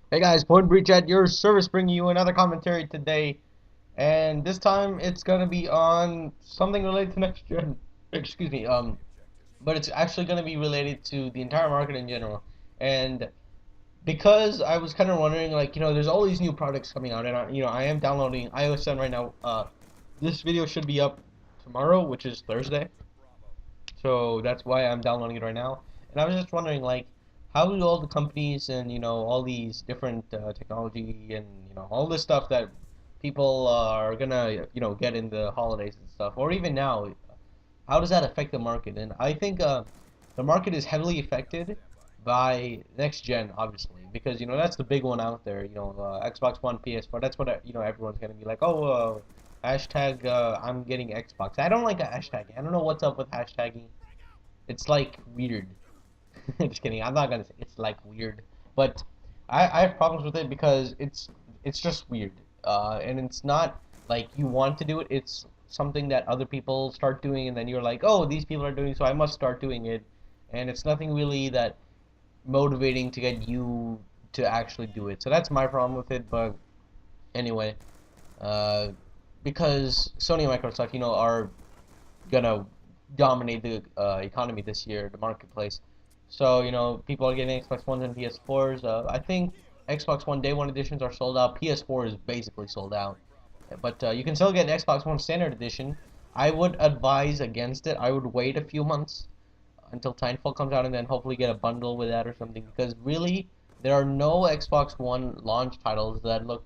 Hey guys, Point Breach at your service, bringing you another commentary today, and this time it's gonna be on something related to next gen. Excuse me, but it's actually gonna be related to the entire market in general. And because I was kind of wondering, like, there's all these new products coming out, and I am downloading iOS 7 right now. This video should be up tomorrow, which is Thursday, so that's why I'm downloading it right now. And I was just wondering, like, how do all the companies and all these different technology and all this stuff that people are gonna get in the holidays and stuff, or even now, how does that affect the market? And I think the market is heavily affected by next gen, obviously, because that's the big one out there. Xbox One, PS4. That's what everyone's gonna be like. Oh, hashtag I'm getting Xbox. I don't like a hashtag. I don't know what's up with hashtagging. It's like weird. Just kidding. I'm not gonna say it's like weird, but I have problems with it because it's just weird. And it's not like you want to do it. It's something that other people start doing, and then you're like, oh, these people are doing, so I must start doing it. And it's nothing really that motivating to get you to actually do it. So that's my problem with it. But anyway, uh, because Sony and Microsoft, are gonna dominate the economy this year, the marketplace. So people are getting Xbox Ones and PS4s. I think Xbox One Day One editions are sold out. PS4 is basically sold out, but you can still get an Xbox One Standard Edition. I would advise against it. I would wait a few months until Titanfall comes out and then hopefully get a bundle with that or something. Because really, there are no Xbox One launch titles that look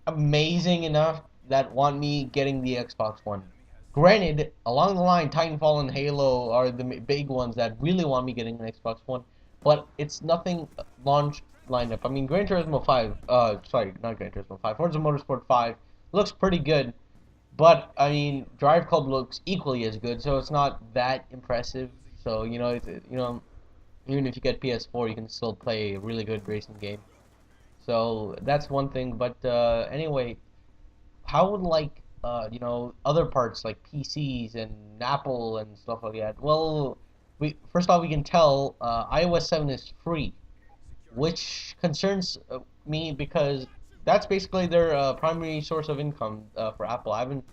amazing enough that want me getting the Xbox One. Granted, along the line, Titanfall and Halo are the big ones that really want me getting an Xbox One, but it's nothing launch lineup. I mean, Gran Turismo 5, sorry, not Gran Turismo 5, Forza Motorsport 5 looks pretty good, but I mean, Drive Club looks equally as good, so it's not that impressive. So even if you get PS4, you can still play a really good racing game. So that's one thing. But anyway, how would like other parts like PCs and Apple and stuff like that? Well, we first off we can tell iOS 7 is free, which concerns me because that's basically their primary source of income for Apple. I mean,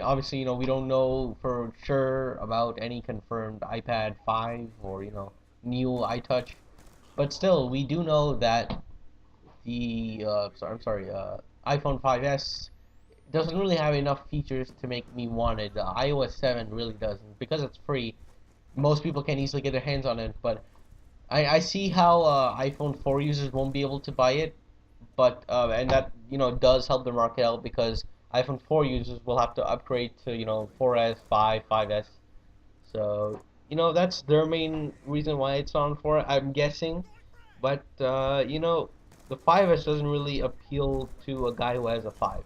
obviously, we don't know for sure about any confirmed iPad 5 or new iTouch, but still, we do know that iPhone 5s doesn't really have enough features to make me want it. iOS 7 really doesn't because it's free. Most people can easily get their hands on it, but I see how iPhone 4 users won't be able to buy it, but and that does help the market out because iPhone 4 users will have to upgrade to 4S, 5, 5S. So that's their main reason why it's on 4. I'm guessing, but the 5S doesn't really appeal to a guy who has a 5.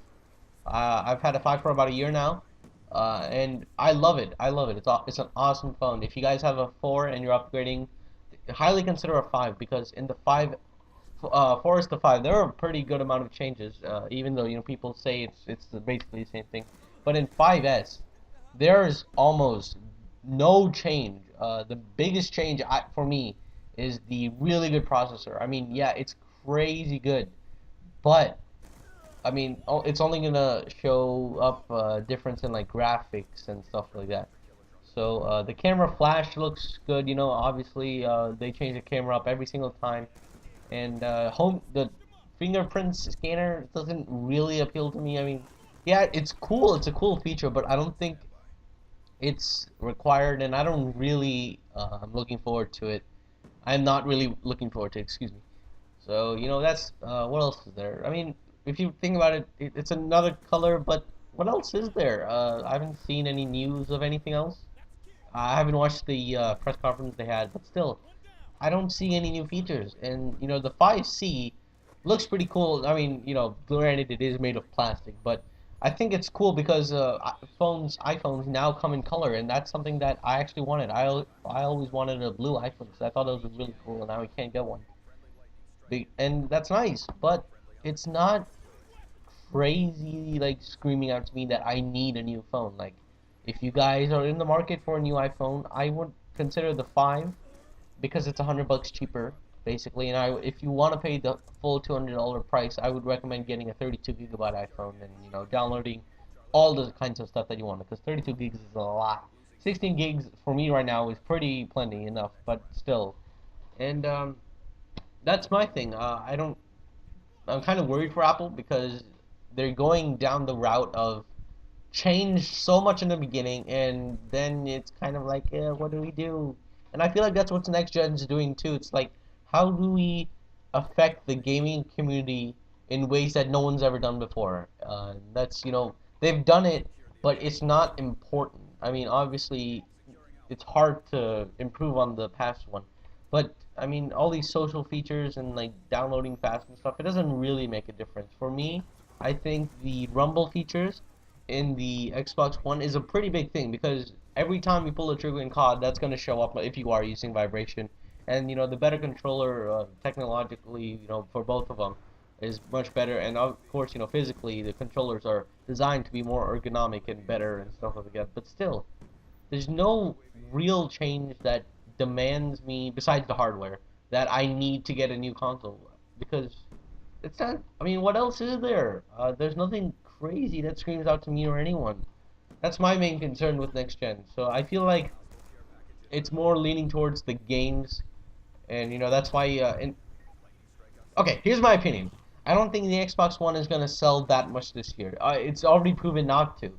I've had a 5 for about a year now, and I love it. I love it. It's an awesome phone. If you guys have a 4 and you're upgrading, highly consider a 5 because in the 5, 4 is to 5, there are a pretty good amount of changes. Even though people say it's basically the same thing, but in 5S, there's almost no change. The biggest change for me is the really good processor. I mean, yeah, it's crazy good, but I mean, it's only gonna show up difference in like graphics and stuff like that. So the camera flash looks good. Obviously they change the camera up every single time, and the fingerprints scanner doesn't really appeal to me. I mean, yeah, it's cool. It's a cool feature, but I don't think it's required, and I don't really. I'm looking forward to it. I'm not really looking forward to it. Excuse me. So that's what else is there? I mean, if you think about it, it's another color, but what else is there? I haven't seen any news of anything else. I haven't watched the press conference they had, but still, I don't see any new features. And the 5C looks pretty cool. I mean, granted it is made of plastic, but I think it's cool because iPhones now come in color, and that's something that I actually wanted. I always wanted a blue iPhone, so I thought it was really cool, and now we can't get one. And that's nice, but it's not crazy like screaming out to me that I need a new phone. Like, if you guys are in the market for a new iPhone, I would consider the 5 because it's $100 cheaper. basically. And if you want to pay the full $200 price, I would recommend getting a 32 gigabyte iPhone and downloading all the kinds of stuff that you want, because 32 gigs is a lot. 16 gigs for me right now is pretty plenty enough, but still. And that's my thing. I'm kind of worried for Apple because they're going down the route of change so much in the beginning, and then it's kind of like, yeah, what do we do? And I feel like that's what the next gen is doing too. It's like, how do we affect the gaming community in ways that no one's ever done before? That's they've done it, but it's not important. I mean, obviously, it's hard to improve on the past one, but I mean, all these social features and like downloading fast and stuff, it doesn't really make a difference. For me, I think the Rumble features in the Xbox One is a pretty big thing, because every time you pull the trigger in COD, that's going to show up if you are using vibration. And the better controller technologically, for both of them is much better. And of course, physically the controllers are designed to be more ergonomic and better and stuff like that. But still, there's no real change that demands me, besides the hardware, that I need to get a new console, because it's not. I mean, what else is there? There's nothing crazy that screams out to me or anyone. That's my main concern with next gen. So I feel like it's more leaning towards the games, and that's why. Okay, here's my opinion. I don't think the Xbox One is gonna sell that much this year. It's already proven not to.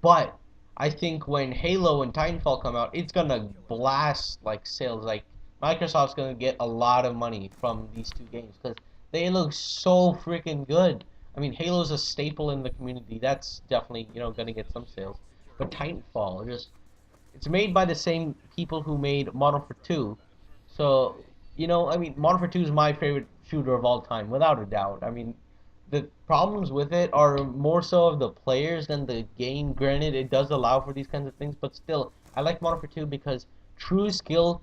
But I think when Halo and Titanfall come out, it's gonna blast like sales. Like Microsoft's gonna get a lot of money from these two games because they look so freaking good. I mean, Halo's a staple in the community. That's definitely gonna get some sales. But Titanfall, it's made by the same people who made Modern Warfare 2. So I mean, Modern Warfare 2 is my favorite shooter of all time, without a doubt. I mean, the problems with it are more so of the players than the game. Granted, it does allow for these kinds of things, but still, I like Modern Warfare 2 because true skill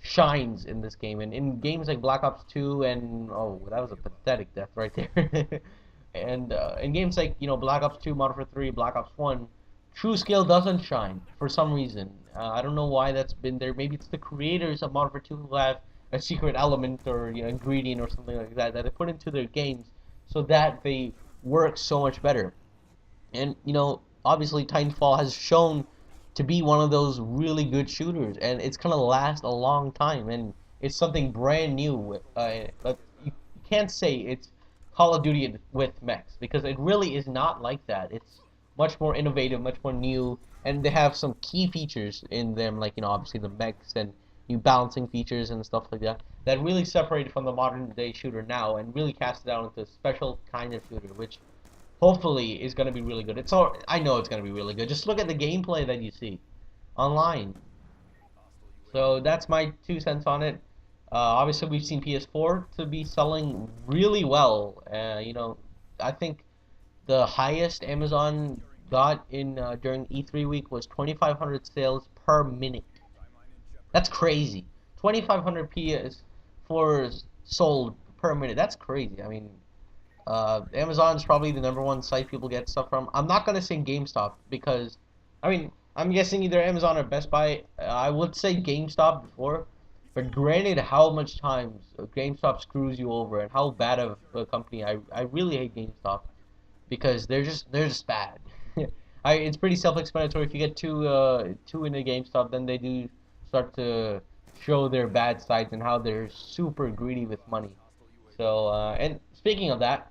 shines in this game. And in games like Black Ops 2 and oh, that was a pathetic death right there. And in games like Black Ops 2, Modern Warfare 3, Black Ops 1, true skill doesn't shine for some reason. I don't know why that's been there. Maybe it's the creators of Modern Warfare 2 who have a secret element or ingredient or something like that they put into their games so that they work so much better. And obviously Titanfall has shown to be one of those really good shooters, and it's gonna last a long time, and it's something brand new. But you can't say it's Call of Duty with mechs, because it really is not like that. It's much more innovative, much more new, and they have some key features in them, like obviously the mechs and new balancing features and stuff like that, that really separate it from the modern day shooter now and really cast it out into a special kind of shooter, which hopefully is going to be really good. I know it's going to be really good. Just look at the gameplay that you see online. So that's my 2 cents on it. Obviously, we've seen PS4 to be selling really well. I think the highest Amazon got in during E3 week was 2,500 sales per minute. That's crazy. 2,500 PS4s sold per minute. That's crazy. I mean, Amazon's probably the #1 site people get stuff from. I'm not gonna say GameStop because, I mean, I'm guessing either Amazon or Best Buy. I would say GameStop before, but granted, how much times GameStop screws you over and how bad of a company. I really hate GameStop because they're just bad. It's pretty self-explanatory. If you get two in a GameStop, then they do start to show their bad sides and how they're super greedy with money. So, and speaking of that,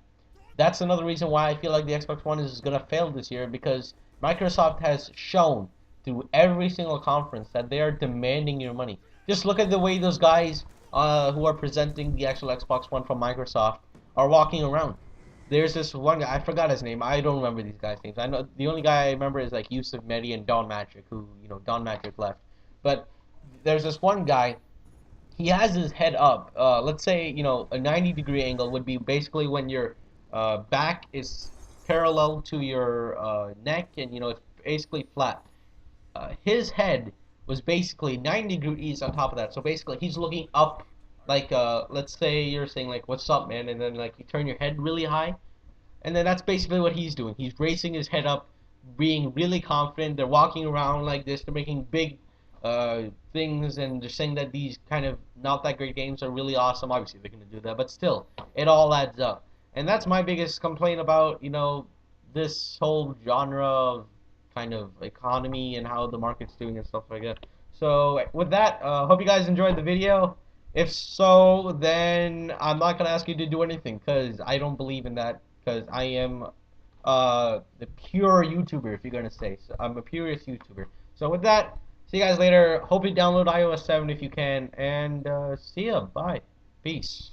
that's another reason why I feel like the Xbox One is going to fail this year, because Microsoft has shown through every single conference that they are demanding your money. Just look at the way those guys who are presenting the actual Xbox One from Microsoft are walking around. There's this one guy, I forgot his name. I don't remember these guys' names. I know the only guy I remember is like Yusuf Mehdi and Don Matrick, who Don Matrick left. But there's this one guy. He has his head up. Let's say a 90-degree angle would be basically when your back is parallel to your neck, and it's basically flat. His head was basically 90 degrees on top of that. So basically, he's looking up, like let's say you're saying like, "What's up, man?" And then like you turn your head really high, and then that's basically what he's doing. He's raising his head up, being really confident. They're walking around like this. They're making big things, and they're saying that these kind of not that great games are really awesome. Obviously, they're gonna do that, but still, it all adds up. And that's my biggest complaint about this whole genre of kind of economy and how the market's doing and stuff like that. So with that, hope you guys enjoyed the video. If so, then I'm not gonna ask you to do anything because I don't believe in that. Because I am the pure YouTuber, if you're gonna say. So I'm a purist YouTuber. So with that, see you guys later. Hope you download iOS 7 if you can, and see ya. Bye. Peace.